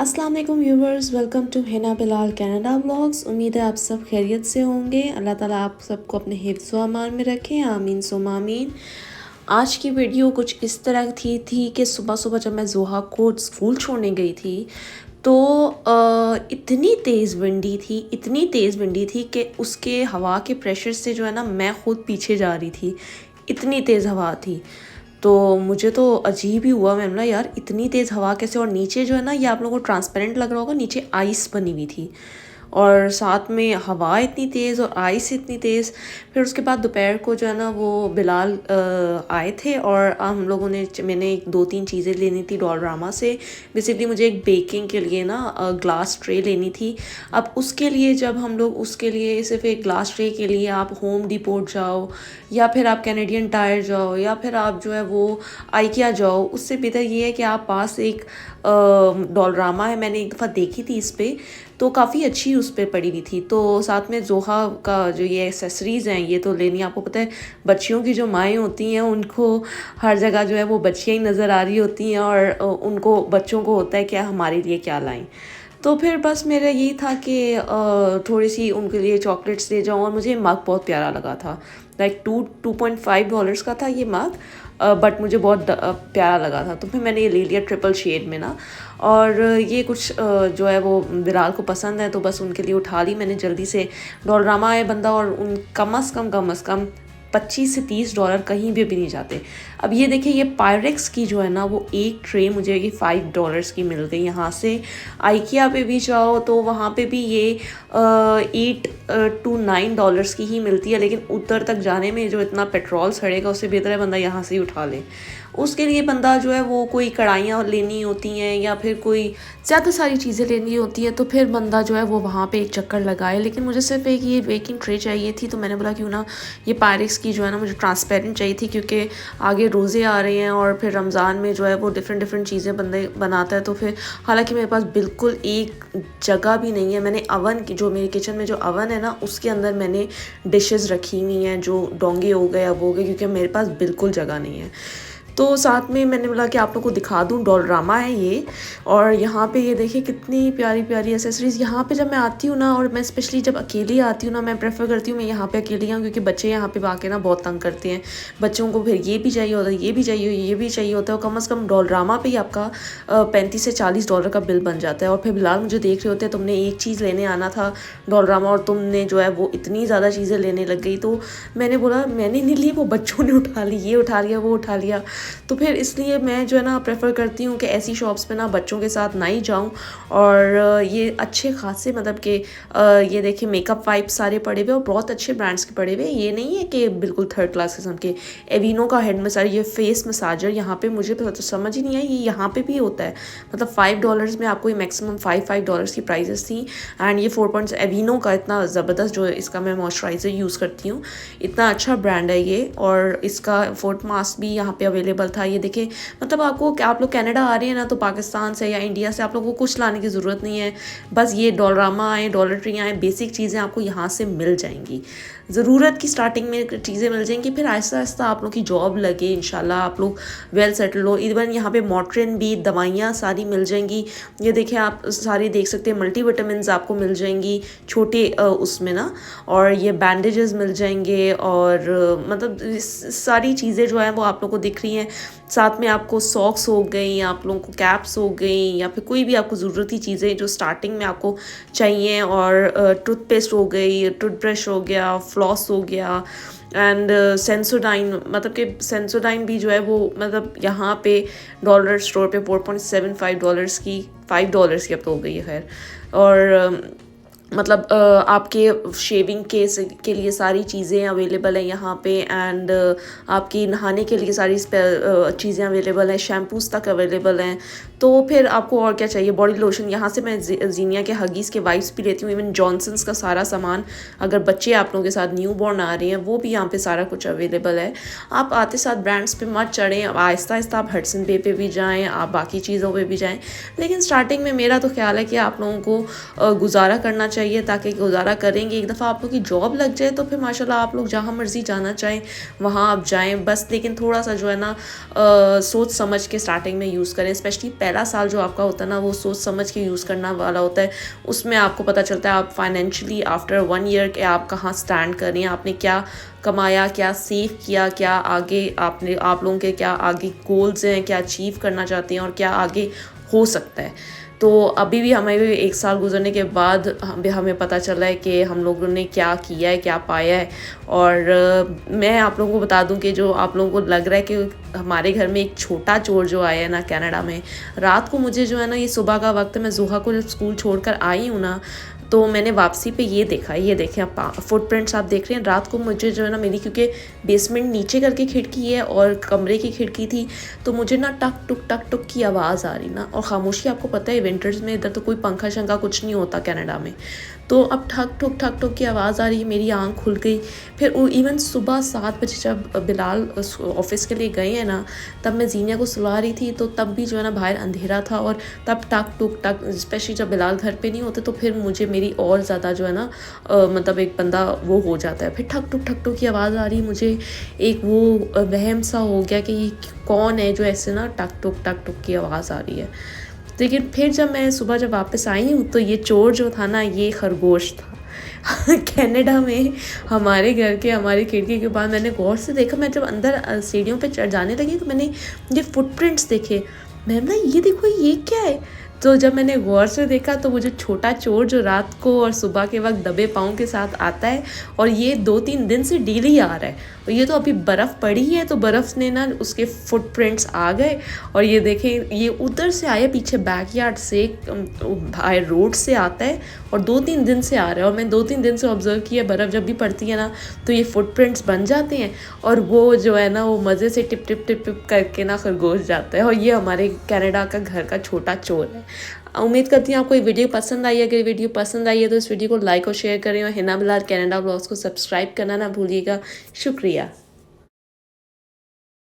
अस्सलाम वालेकुम viewers, welcome to Hina Bilal Canada vlogs. उम्मीद है आप सब खैरियत से होंगे। अल्लाह ताला आप सबको अपने हिफ्ज़ व अमान में रखें, आमीन सुम आमीन। आज की वीडियो कुछ इस तरह थी कि सुबह सुबह जब मैं जोहा को स्कूल छोड़ने गई थी तो इतनी तेज़ विंडी थी कि उसके हवा के प्रेशर से जो है ना मैं ख़ुद पीछे जा रही थी। इतनी तेज़ हवा थी तो मुझे तो अजीब ही हुआ। मैंने बोला यार इतनी तेज़ हवा कैसे, और नीचे जो है ना ये आप लोगों को ट्रांसपेरेंट लग रहा होगा, नीचे आइस बनी हुई थी और साथ में हवा इतनी तेज़ और आइस इतनी तेज़। फिर उसके बाद दोपहर को जो है ना वो बिलाल आए थे और हम लोगों ने मैंने एक दो तीन चीज़ें लेनी थी डॉलरामा से। बेसिकली मुझे एक बेकिंग के लिए ना ग्लास ट्रे लेनी थी। अब उसके लिए जब हम लोग उसके लिए सिर्फ एक ग्लास ट्रे के लिए आप होम डिपोट जाओ या फिर आप कैनेडियन टायर जाओ या फिर आप जो है वो आइकिया जाओ, उससे बेहतर ये है कि आप पास एक डॉलरामा है। मैंने एक दफ़ा देखी थी इस पर, तो काफ़ी अच्छी उस पर पड़ी हुई थी। तो साथ में जोहा का जो ये एक्सेसरीज़ हैं ये तो लेनी, आपको पता है बच्चियों की जो माएँ होती हैं उनको हर जगह जो है वो बच्चियाँ ही नज़र आ रही होती हैं और उनको बच्चों को होता है कि हमारे लिए क्या लाएं। तो फिर बस मेरा यही था कि थोड़ी सी उनके लिए चॉकलेट्स ले जाऊँ। और मुझे मग बहुत प्यारा लगा था, लाइक 2.5 डॉलर्स का था ये मग, बट मुझे बहुत प्यारा लगा था तो फिर मैंने ये ले लिया ट्रिपल शेड में ना। और ये कुछ जो है वो बिलाल को पसंद है तो बस उनके लिए उठा ली मैंने जल्दी से। डॉलरामा आए बंदा और उन कम अज़ कम 25 से 30 डॉलर कहीं भी नहीं जाते। अब ये देखिए ये पायरेक्स की जो है ना वो एक ट्रे मुझे ये 5 डॉलर्स की मिल गई यहाँ से। आइकिया पे भी जाओ तो वहाँ पे भी ये 8 to 9 डॉलर्स की ही मिलती है, लेकिन उधर तक जाने में जो इतना पेट्रोल सड़ेगा उससे बेहतर है बंदा यहाँ से ही उठा ले। उसके लिए बंदा जो है वो कोई कढ़ाइयाँ लेनी होती हैं या फिर कोई ज़्यादा सारी चीज़ें लेनी होती हैं तो फिर बंदा जो है वो वहाँ पे एक चक्कर लगाए। लेकिन मुझे सिर्फ एक ये बेकिंग ट्रे चाहिए थी तो मैंने बोला क्यों ना ये पायरेक्स की जो है ना मुझे ट्रांसपेरेंट चाहिए थी, क्योंकि आगे रोज़े आ रहे हैं और फिर रमज़ान में जो है वो डिफरेंट चीज़ें बंदे बनाता है। तो फिर हालांकि मेरे पास बिल्कुल एक जगह भी नहीं है, मैंने अवन की जो मेरे किचन में जो अवन है ना उसके अंदर मैंने डिशेस रखी हुई हैं जो डोंगे हो गए अब हो गए, क्योंकि मेरे पास बिल्कुल जगह नहीं है। तो साथ में मैंने बोला कि आप लोग को दिखा दूं, डॉलरामा है ये। और यहाँ पे ये देखिए कितनी प्यारी प्यारी एसेसरीज़। यहाँ पे जब मैं आती हूँ ना, और मैं स्पेशली जब अकेली आती हूँ ना, मैं प्रेफर करती हूँ मैं यहाँ पे अकेली आऊँ, क्योंकि बच्चे यहाँ पे आके ना बहुत तंग करते हैं। बच्चों को फिर ये भी चाहिए होता है, ये भी चाहिए, ये भी चाहिए होता है। और कम अज़ कम डॉलरामा पे ही आपका 35 से 40 डॉलर का बिल बन जाता है। और फिर बिलाल मुझे देख रहे होते हैं तुमने एक चीज़ लेने आना था डॉलरामा और तुमने जो है वो इतनी ज़्यादा चीज़ें लेने लग गई। तो मैंने बोला मैंने नहीं ली, वो बच्चों ने उठा ली, ये उठा लिया वो उठा लिया। तो फिर इसलिए मैं जो है ना प्रेफर करती हूँ कि ऐसी शॉप्स पे ना बच्चों के साथ ना ही जाऊँ। और ये अच्छे खासे मतलब कि ये देखिए मेकअप वाइप्स सारे पड़े हुए और बहुत अच्छे ब्रांड्स के पड़े हुए। ये नहीं है कि बिल्कुल थर्ड क्लास किस्म के। एविनो का हेड मसाज, ये फेस मसाजर यहाँ पे मुझे तो समझ ही नहीं आई ये यहाँ पे भी होता है। मतलब 5 डॉलर्स में आपको ये मैक्सिमम 5 डॉलर्स की प्राइजेस थी। एंड ये 4 पॉइंट्स एविनो का इतना ज़बरदस्त जो इसका मैं मॉइस्चराइज़र यूज़ करती हूँ, इतना अच्छा ब्रांड है ये। और इसका फुट मास्क भी यहाँ पे अवेलेबल था। ये देखिए मतलब आपको आप लोग कनाडा आ रहे हैं ना तो पाकिस्तान से या इंडिया से आप लोगों को कुछ लाने की ज़रूरत नहीं है। बस ये डॉलरामा आए, डॉलर ट्री आए, बेसिक चीज़ें आपको यहाँ से मिल जाएंगी। ज़रूरत की स्टार्टिंग में चीज़ें मिल जाएंगी, फिर आहिस्ता आहिस्ता आप लोग की जॉब लगे इंशाल्लाह आप लोग वेल सेटल हो। इवन यहाँ पे मॉर्ट्रिन भी दवाइयाँ सारी मिल जाएंगी। ये देखिए आप सारी देख सकते हैं, मल्टीविटामिन्स आपको मिल जाएंगी छोटे उसमें ना। और ये बैंडेजेस मिल जाएंगे और मतलब सारी चीज़ें जो हैं वो आप लोग को दिख रही हैं। साथ में आपको सॉक्स हो गई, आप लोगों को कैप्स हो गई या फिर कोई भी आपको ज़रूरती चीज़ें जो स्टार्टिंग में आपको चाहिए। और टूथपेस्ट हो गई, टूथब्रश हो गया, फ्लॉस हो गया एंड सेंसोडाइन। मतलब कि सेंसोडाइन भी जो है वो मतलब यहाँ पे डॉलर स्टोर पे 4.75 डॉलर्स की, 5 डॉलर्स की अब तो हो गई है खैर। और मतलब आपके शेविंग के लिए सारी चीज़ें अवेलेबल हैं यहाँ पे। एंड आपकी नहाने के लिए सारी चीज़ें अवेलेबल हैं, शैम्पूज़ तक अवेलेबल हैं। तो फिर आपको और क्या चाहिए, बॉडी लोशन यहाँ से मैं जीनिया के हगीज़ के वाइप्स भी लेती हूँ। इवन जॉनसन्स का सारा सामान, अगर बच्चे आप लोगों के साथ न्यू बॉर्न आ रहे हैं वो भी यहाँ पे सारा कुछ अवेलेबल है। आप आते साथ ब्रांड्स पे मत चढ़ें, आहिस्ता आहिस्ता आप हडसन बे पे भी जाएँ, आप बाकी चीज़ों पे भी जाएँ। लेकिन स्टार्टिंग में मेरा तो ख्याल है कि आप लोगों को गुजारा करना चाहिए। चाहिए ताकि गुजारा करेंगे। एक दफ़ा आप लोग की जॉब लग जाए तो फिर माशाल्लाह आप लोग जहाँ मर्ज़ी जाना चाहें वहाँ आप जाएँ, बस लेकिन थोड़ा सा जो है ना सोच समझ के स्टार्टिंग में यूज़ करें। स्पेशली पहला साल जो आपका होता है ना वो सोच समझ के यूज़ करना वाला होता है। उसमें आपको पता चलता है आप फाइनेंशियली आफ्टर 1 ईयर के आप कहाँ स्टैंड कर रही हैं, आपने क्या कमाया, क्या सेव किया, क्या आगे आप लोगों के क्या आगे गोल्स हैं, क्या अचीव करना चाहते हैं और क्या आगे हो सकता है। तो अभी भी हमें भी 1 साल गुजरने के बाद हमें पता चला है कि हम लोगों ने क्या किया है, क्या पाया है। और मैं आप लोगों को बता दूं कि जो आप लोगों को लग रहा है कि हमारे घर में एक छोटा चोर जो आया है ना कनाडा में, रात को मुझे जो है ना, ये सुबह का वक्त है, मैं ज़ुहा को जब स्कूल छोड़कर आई हूँ ना, तो मैंने वापसी पे ये देखा, ये देखें आप फुटप्रिंट्स आप देख रहे हैं। रात को मुझे जो है ना मेरी, क्योंकि बेसमेंट नीचे करके खिड़की है और कमरे की खिड़की थी, तो मुझे ना टक टुक की आवाज़ आ रही ना, और खामोशी आपको पता है विंटर्स में इधर तो कोई पंखा शंखा कुछ नहीं होता कनाडा में, तो अब ठक ठुक की आवाज़ आ रही है, मेरी आँख खुल गई। फिर इवन सुबह 7 बजे जब बिलाल ऑफिस के लिए गए हैं ना, तब मैं जीनिया को सुला रही थी, तो तब भी जो है ना बाहर अंधेरा था, और तब टक स्पेशली जब बिलाल घर पे नहीं होते तो फिर मुझे मेरी और ज़्यादा जो है ना मतलब एक बंदा वो हो जाता है। फिर ठक टुक की आवाज़ आ रही, मुझे एक वो वहम सा हो गया कि ये कौन है जो ऐसे ना टक टुक की आवाज़ आ रही है। लेकिन फिर जब मैं सुबह जब वापस आई हूँ तो ये चोर जो था ना, ये खरगोश था। कनाडा में हमारे घर के हमारी खिड़की के बाद मैंने गौर से देखा, मैं जब अंदर सीढ़ियों पे चढ़ जाने लगी तो मैंने ये फुटप्रिंट्स देखे। मैंने ना ये देखो ये क्या है, तो जब मैंने गौर से देखा तो वो जो छोटा चोर जो रात को और सुबह के वक्त दबे पाँव के साथ आता है, और ये 2-3 दिन से डेली आ रहा है, और ये तो अभी बर्फ़ पड़ी है तो बर्फ़ ने ना उसके फुटप्रिंट्स आ गए। और ये देखें ये उधर से आया, पीछे बैकयार्ड से बाहर रोड से आता है और 2-3 दिन से आ रहा है। और मैं 2-3 दिन से ऑब्ज़र्व किया, बर्फ़ जब भी पड़ती है ना तो ये फुटप्रिंट्स बन जाते हैं, और वो जो है ना वो मज़े से टिप टिप करके ना खरगोश जाता है। और ये हमारे कनाडा का घर का छोटा चोर है। उम्मीद करती हूँ आपको ये वीडियो पसंद आई है। अगर वीडियो पसंद आई है तो इस वीडियो को लाइक और शेयर करें, और हिना बिलाल कनाडा ब्लॉग्स को सब्सक्राइब करना ना भूलिएगा। शुक्रिया।